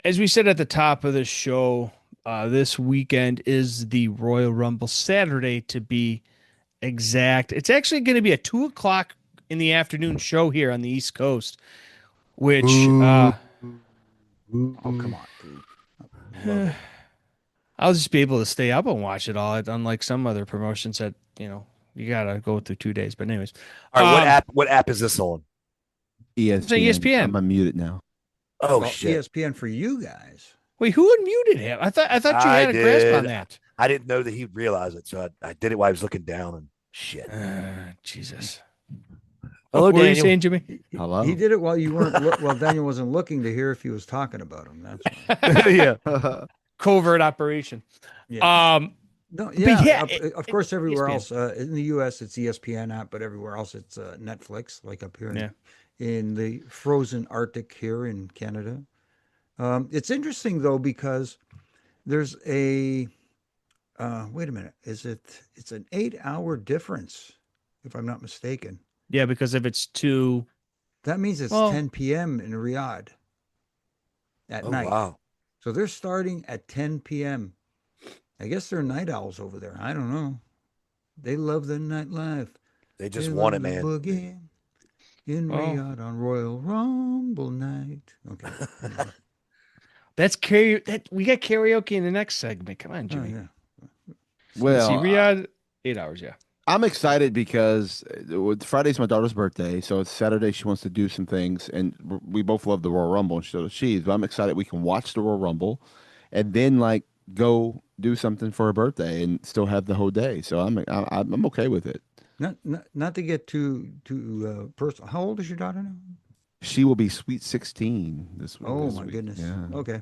As we said at the top of the show, this weekend is the Royal Rumble Saturday to be exact. It's actually going to be a 2 o'clock in the afternoon show here on the East Coast, which Boo. Oh, come Boo. on, dude. Love it. I'll just be able to stay up and watch it all. Unlike some other promotions that you gotta go through 2 days. But anyways, All right, what um, app? What app is this on? it's on ESPN. I'm ESPN. unmuted now. Oh Well, shit! ESPN for you guys. Wait, who unmuted him? I thought you I had a grasp on did. that. I didn't know that he'd realize it, so I did it while I was looking down and shit. Jesus. Oh, Hello, what were you Daniel. saying, Jimmy? He Hello. did it while you weren't. Well, Daniel wasn't looking to hear if he was talking about him. That's why. Yeah. Covert operation. Yeah. Um, No. but Yeah. yeah, Of course, everywhere ESPN. else in the U.S. it's ESPN app, but everywhere else it's Netflix. Like up here Yeah. in the frozen Arctic here in Canada. It's interesting though because there's a wait a minute. Is it? It's an 8 hour difference, if I'm not mistaken. Yeah, because if it's too That means it's well, 10 p.m. in Riyadh at Oh night. wow. So they're starting at 10 p.m. I guess they're night owls over there. I don't know. They love the nightlife. They They just want it, love the man. boogie in well, Riyadh on Royal Rumble night. Okay. Anyway. that's karaoke. That we got karaoke in the next segment. Come on, Oh Jimmy. yeah. Let's see, Well, Riyadh, 8 hours. Yeah. I'm excited because Friday's my daughter's birthday, so it's Saturday. She wants to do some things, and we both love the Royal Rumble, and so does she. But I'm excited we can watch the Royal Rumble, and then like go do something for her birthday, and still have the whole day. So I'm okay with it. Not to get too personal. How old is your daughter now? She will be sweet 16 Oh this my week. goodness. Yeah. Okay.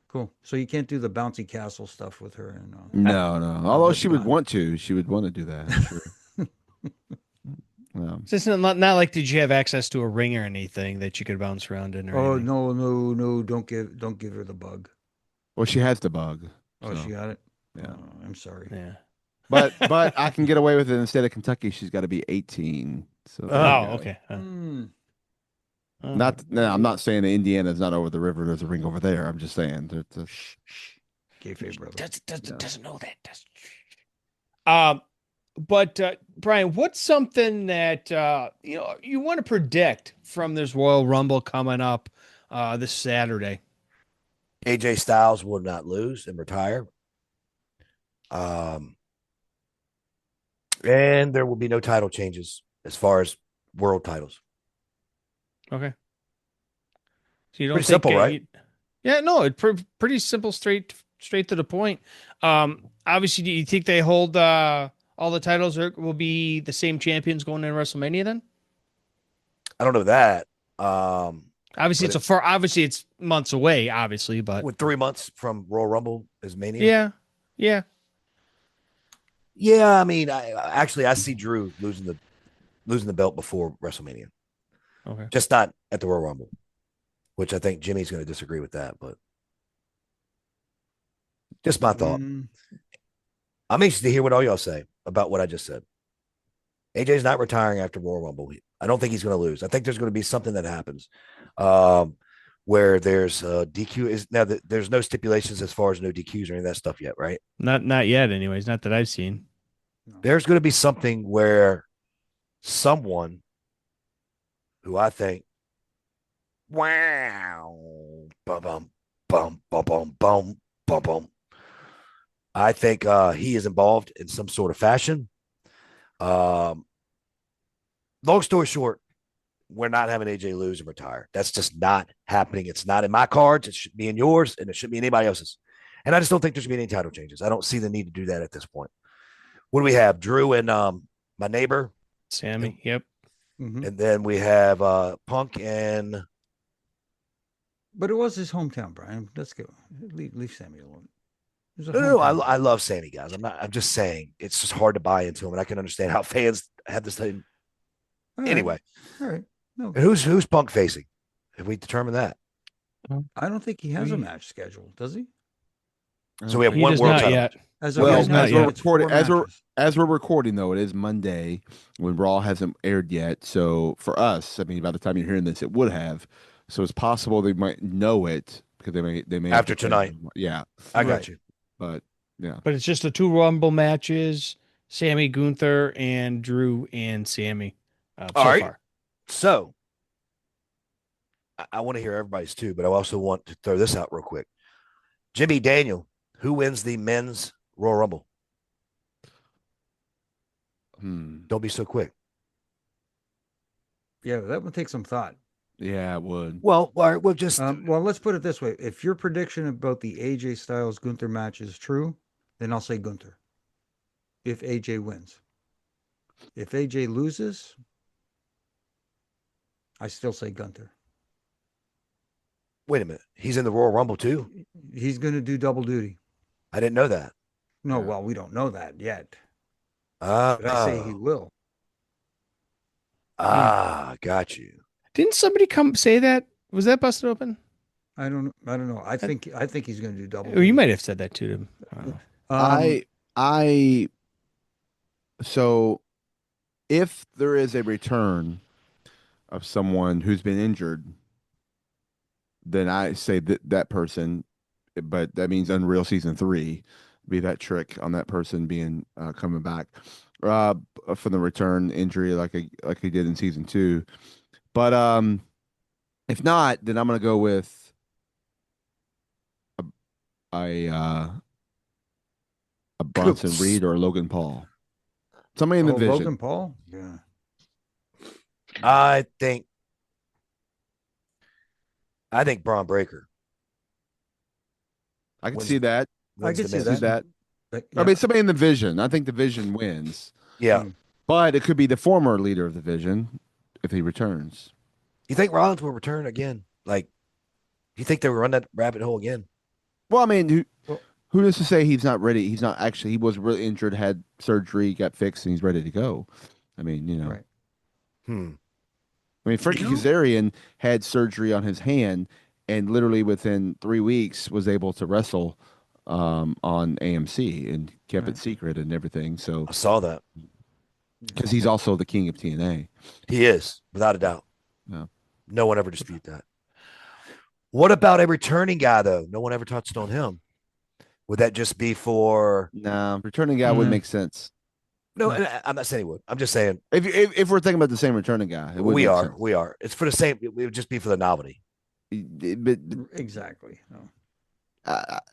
Cool. So you can't do the bouncy castle stuff with her and No, no. no, Although that's she would gone. want to, she would want to do that. I'm sure. Um, So it's not like did you have access to a ring or anything that you could bounce around in or Oh anything? no, no, no, don't give her the bug. well, she has the bug, Oh, she so got it. yeah. Oh, I'm sorry. Yeah. But I can get away with it in the state of Kentucky. She's got to be 18. So there you Oh, go. okay. Hmm. Okay. Not no, I'm not saying that Indiana's not over the river. There's a ring over there. I'm just saying that Shh, shh. Kayfabe, brother. yeah. Doesn't know that. Um, but Brian, what's something that you want to predict from this Royal Rumble coming up this Saturday? AJ Styles will not lose and retire. Um, and there will be no title changes as far as world titles. Okay. So you don't Pretty think simple, right? yeah, no, it's pretty simple, straight to the point. Obviously, do you think they hold all the titles will be the same champions going into WrestleMania then? I don't know that. Um, Obviously, but it's it, a far. Obviously, it's months away. Obviously, but with 3 months from Royal Rumble is Mania. yeah, yeah. Yeah, I mean, I see Drew losing the belt before WrestleMania, Okay. just not at the Royal Rumble, which I think Jimmy's going to disagree with that, but just my thought. Mm, I'm interested to hear what all y'all say about what I just said. AJ's not retiring after Royal Rumble. I don't think he's going to lose. I think there's going to be something that happens um, where there's DQ. Is now that there's no stipulations as far as no DQs or any of that stuff yet, right? Not yet, anyways. Not that I've seen. no. There's going to be something where someone who I think, wow, bum bum bum bum bum bum bum bum. I think he is involved in some sort of fashion. Um, long story short, we're not having AJ lose and retire. That's just not happening. It's not in my cards. It should be in yours, and it shouldn't be anybody else's. And I just don't think there's going to be any title changes. I don't see the need to do that at this point. What do we have? Drew and my neighbor, and, Sammy. Yep. Hmm. and then we have Punk and But it was his hometown, Brian. Let's go. Leave Sammy alone. It was a no. hometown I guy. love Sammy, guys. I'm not. I'm just saying it's just hard to buy into him, and I can understand how fans have this thing. All right. Anyway, All right. No, and who's Punk facing? Have we determined that? I don't think he has a We- match scheduled, does he? So we have He one does world not title yet. match. As of He Well, right does now, not as we're yet. it's recording, four matches. as we're recording though, it is Monday when Raw hasn't aired yet. So for us, I mean, by the time you're hearing this, it would have. So it's possible they might know it because they may After have to tonight. Yeah, I got Right. you. but yeah, But it's just the 2 Rumble matches: Sammy Gunther and Drew and Sammy. All So right. far. So I want to hear everybody's too, but I also want to throw this out real quick. Jimmy Daniel, who wins the men's Royal Rumble? Don't be so quick. Yeah, that would take some thought. yeah, it would. Well, all right, we'll just Well, let's put it this way: if your prediction about the AJ Styles Gunther match is true, then I'll say Gunther. If AJ wins, if AJ loses, I still say Gunther. wait a minute. He's in the Royal Rumble too. He's going to do double duty. I didn't know that. No, Yeah. well, we don't know that yet, Ah, but I say he will. got you. Didn't somebody come say that? Was that busted open? I don't know. I think he's going to do double. Or you might have said that to him. I don't know. I so if there is a return of someone who's been injured, then I say that person, but that means Unreal Season 3 be that trick on that person being coming back from the return injury like he did in Season 2. But if not, then I'm gonna go with a Bronson Reed or Logan Paul. Somebody in the vision. Logan Paul. Yeah. I think Braun Breaker. I can Wins- see that. I wins could the see men's. See that. But, I mean, somebody in the vision. I think the vision wins, Yeah. Mm. but it could be the former leader of the vision if he returns. You think Rollins will return again? Like, you think they will run that rabbit hole again? Well, I mean, Well- who does to say he's not ready? He's not actually. He was really injured, had surgery, got fixed, and he's ready to go. I mean, Right. I mean, Frankie You know- Kazarian had surgery on his hand, and literally within 3 weeks was able to wrestle on AMC and kept Right. it secret and everything. So I saw that. because he's also the king of TNA. He is, without a doubt. Yeah. No one ever dispute that. What about a returning guy, though? No one ever touched on him. Would that just be for Nah, returning guy would Mm. make sense. no? And I'm not saying he would. I'm just saying If we're thinking about the same returning guy, it would we make are. sense. We are. It's for the same. It would just be for the novelty. But Exactly. No.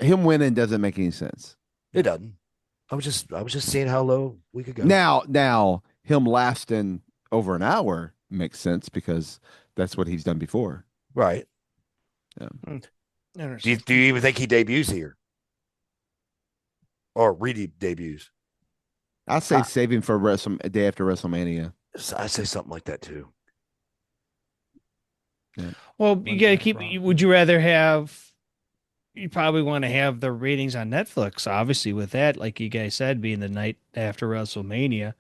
him winning doesn't make any sense. It doesn't. I was just seeing how low we could go. Now him lasting over an hour makes sense because that's what he's done before. Right. Do you even think he debuts here? Or debuts? I'd say save him for a day after WrestleMania. I say something like that too. Well, you gotta keep. Would you rather have? You probably want to have the ratings on Netflix, obviously, with that, like you guys said, being the night after WrestleMania,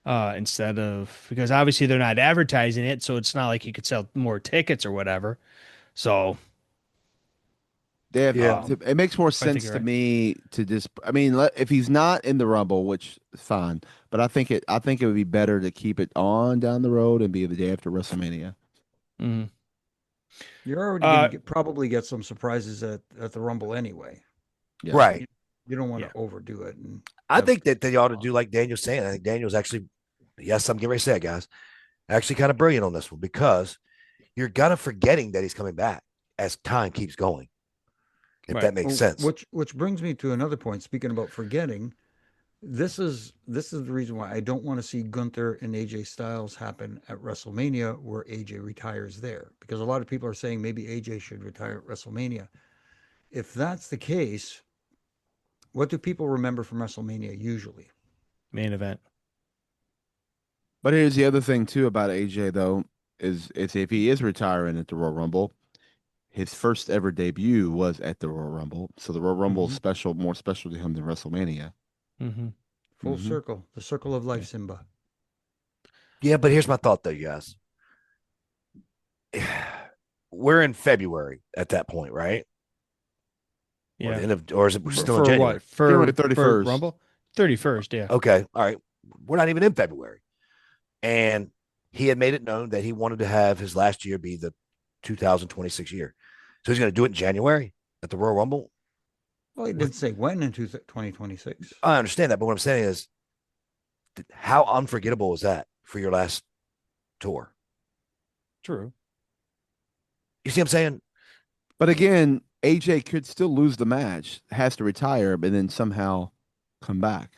instead of because obviously they're not advertising it, so it's not like you could sell more tickets or whatever. So Yeah. It makes more think sense you're to right. me to just. I mean, if he's not in the Rumble, which is fine, but I think it would be better to keep it on down the road and be the day after WrestleMania. mhm. You're already going to probably get some surprises at the Rumble anyway. Yeah. Right. You don't want Yeah. to overdo it. And I think that they ought to do like Daniel's saying. I think Daniel's actually, yes, I'm getting ready to say it, guys, actually kind of brilliant on this one because you're kind of forgetting that he's coming back as time keeps going. If Right. that makes sense. Which brings me to another point. Speaking about forgetting, this is the reason why I don't want to see Gunther and AJ Styles happen at WrestleMania where AJ retires there, because a lot of people are saying maybe AJ should retire at WrestleMania. If that's the case, what do people remember from WrestleMania usually? Main event. But here's the other thing too about AJ though is if he is retiring at the Royal Rumble, his first ever debut was at the Royal Rumble, so the Royal Rumble is more special to him than WrestleMania. Mm-hmm. Full circle, the circle of life, Simba. Yeah, but here's my thought though, you guys. We're in February at that point, right? Or, Yeah. the end of, or is it we're still in for January? what? For January 31st. Rumble? 31st, yeah. Okay. All right. We're not even in February. And he had made it known that he wanted to have his last year be the 2026 year. So he's going to do it in January at the Royal Rumble. Well, he didn't say when in 2026. I understand that, but what I'm saying is, how unforgettable is that for your last tour? True. You see what I'm saying? But again, AJ could still lose the match, has to retire, but then somehow come back.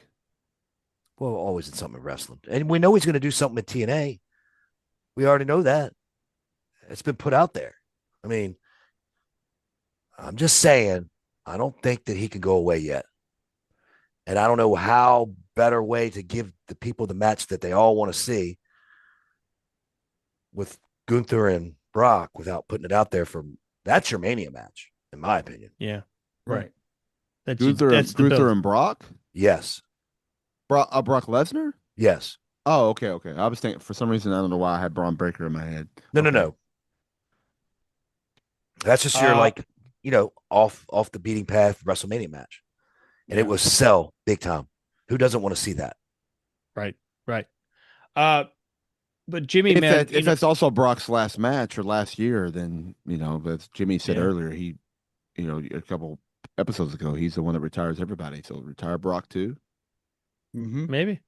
Well, always in something in wrestling. And we know he's going to do something at TNA. We already know that. It's been put out there. I mean, I'm just saying, I don't think that he can go away yet. And I don't know how better way to give the people the match that they all want to see with Gunther and Brock without putting it out there for that's your Mania match, in my opinion. Yeah. Right. That's Gunther build. and Brock? Yes. Brock Lesnar? Yes. Oh, okay. I was thinking, for some reason, I don't know why I had Braun Breaker in my head. No. That's just your off the beating path WrestleMania match. And it was sell big time. Who doesn't want to see that? Right. But Jimmy, If that's also Brock's last match or last year, then, as Jimmy said earlier, he, a couple episodes ago, he's the one that retires everybody. So retire Brock too. Maybe.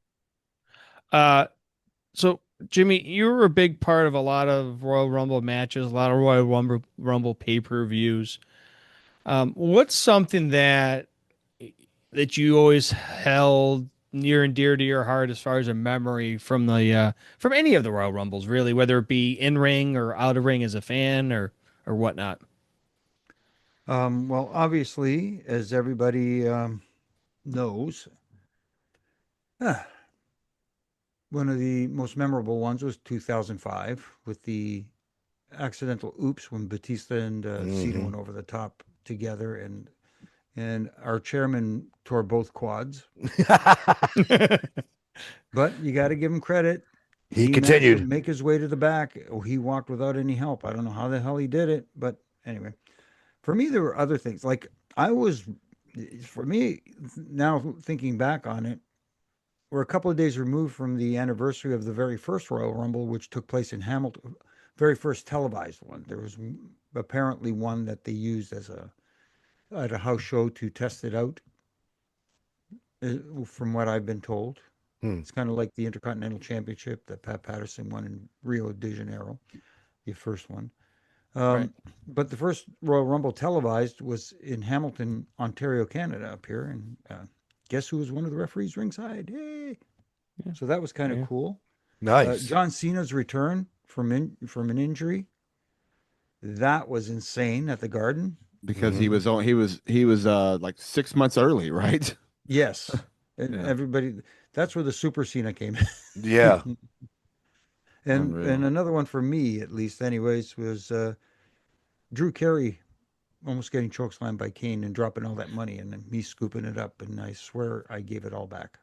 So Jimmy, you were a big part of a lot of Royal Rumble matches, a lot of Royal Rumble pay-per-views. What's something that you always held near and dear to your heart as far as a memory from from any of the Royal Rumbles, really, whether it be in ring or out of ring as a fan or whatnot? Well, obviously, as everybody knows, one of the most memorable ones was 2005 with the accidental oops when Batista and Cena went over the top together, and our chairman tore both quads. But you got to give him credit. He continued to make his way to the back. He walked without any help. I don't know how the hell he did it, but anyway, for me, there were other things. Like for me, now thinking back on it, we're a couple of days removed from the anniversary of the very first Royal Rumble, which took place in Hamilton, very first televised one. There was apparently one that they used at a house show to test it out, from what I've been told. It's kind of like the Intercontinental Championship that Pat Patterson won in Rio de Janeiro, the first one. Right. But the first Royal Rumble televised was in Hamilton, Ontario, Canada, up here. And guess who was one of the referees ringside? Hey! Yeah. So that was kind of cool. Nice. John Cena's return from an injury. That was insane at the Garden. Because he was like 6 months early, right? Yes. And everybody, that's where the Super Cena came in. Yeah. And another one for me, at least, anyways, was Drew Carey almost getting chokeslammed by Kane and dropping all that money, and then me scooping it up, and I swear I gave it all back.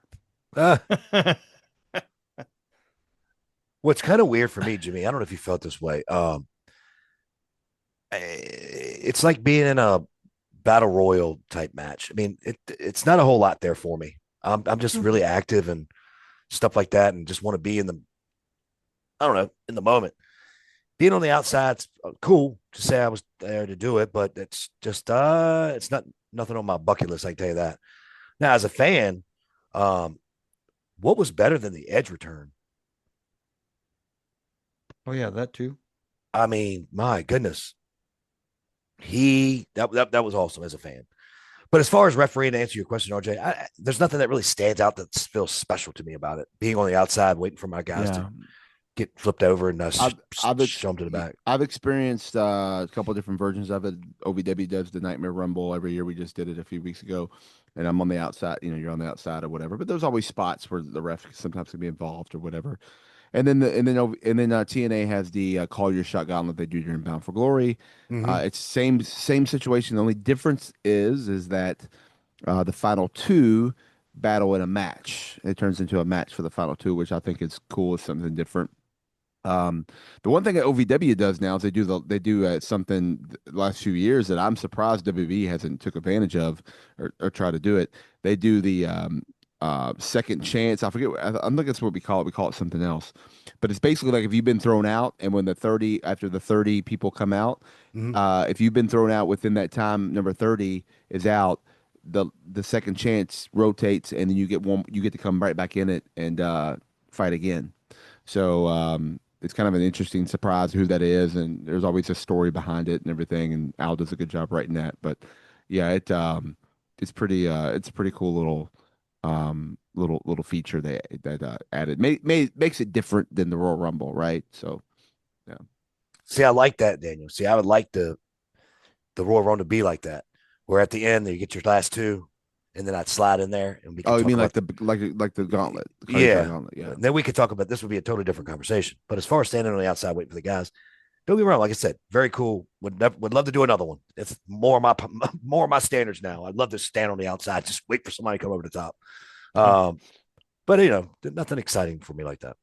What's kind of weird for me, Jimmy, I don't know if you felt this way. It's like being in a battle royal type match. I mean, it's not a whole lot there for me. I'm just really active and stuff like that, and just want to be in the moment. Being on the outside's cool to say I was there to do it, but it's just it's nothing on my bucket list. I can tell you that. Now, as a fan, what was better than the Edge return? Oh yeah, that too. I mean, my goodness, that was awesome as a fan. But as far as refereeing, to answer your question, RJ, there's nothing that really stands out that feels special to me about it. Being on the outside, waiting for my guys to get flipped over and show them to the back. I've experienced a couple of different versions of it. OVW does the Nightmare Rumble every year. We just did it a few weeks ago, and I'm on the outside. You're on the outside or whatever. But there's always spots where the ref sometimes can be involved or whatever. And then TNA has the Call Your Shot Gauntlet they do during Bound for Glory. It's same situation. The only difference is that the final two battle in a match. It turns into a match for the final two, which I think is cool. It's something different. The one thing that OVW does now is they do something the last few years that I'm surprised WWE hasn't took advantage of or try to do it. They do the second chance. I forget. I think that's what we call it. We call it something else, but it's basically like if you've been thrown out, and when after the 30 people come out, Mhm. if you've been thrown out within that time, number 30 is out. The second chance rotates, and then you get one. You get to come right back in it and fight again. So it's kind of an interesting surprise who that is, and there's always a story behind it and everything. And Al does a good job writing that. But yeah, it's a pretty cool little feature that added. Makes it different than the Royal Rumble, right? So yeah. See, I like that, Daniel. See, I would like the Royal Rumble to be like that, where at the end you get your last two, and then I'd slide in there and we can Oh, you talk mean about like the gauntlet? The Cardi yeah. gauntlet, yeah. And then we could talk about this would be a totally different conversation. But as far as standing on the outside waiting for the guys, don't get me wrong. Like I said, very cool. Would love to do another one. It's more of my standards now. I'd love to stand on the outside, just wait for somebody to come over the top. But nothing exciting for me like that.